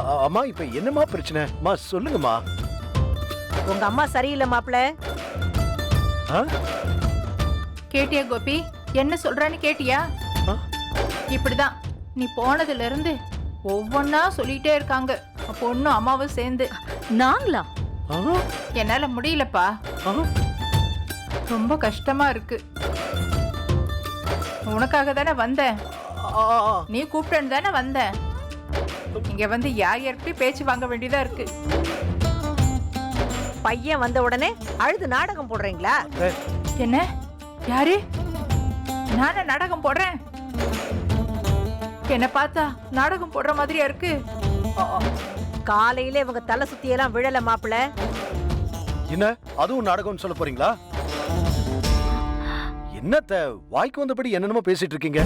அம்மா இப்ப என்னம்மா பிரச்சனை? அம்மா சொல்லுங்கம்மா. உங்க அம்மா சரியில்லை மாப்பிள. ஆ? கேட்டியா கோபி? என்ன சொல்றான்னு கேட்டியா? ஆ? இப்படிதான் நீ போனதுல இருந்து ஒவ்வொன்னா சொல்லிட்டே இருக்காங்க, பொண்ணும் அம்மாவும் சேர்ந்து. நாங்களா? ஆ? என்னால முடியலப்பா, ஆ? ரொம்ப கஷ்டமா இருக்கு. உனக்காக தானே வந்தேன், ஆ, நீ கூப்பிட்டேன்னு தானே வந்தேன். இங்க வந்து யார் யார்கிட்டயும் பேச்சு வாங்க வேண்டியதா இருக்கு. பையன் வந்த உடனே அழுது நாடகம் போடுறீங்களா? என்ன? யாரு? நானே நாடகம் போடுறேன்? என்ன பார்த்தா நாடகம் போடுற மாதிரியா இருக்கு? காலையில இவங்க தலை சுத்தியெல்லாம் விழல மாப்பிள. என்ன அதுவும் நாடகம்னு சொல்ல போறீங்களா? என்னத்த வாய்க்கு வந்தபடி என்னென்னமோ பேசிட்டு இருக்கீங்க?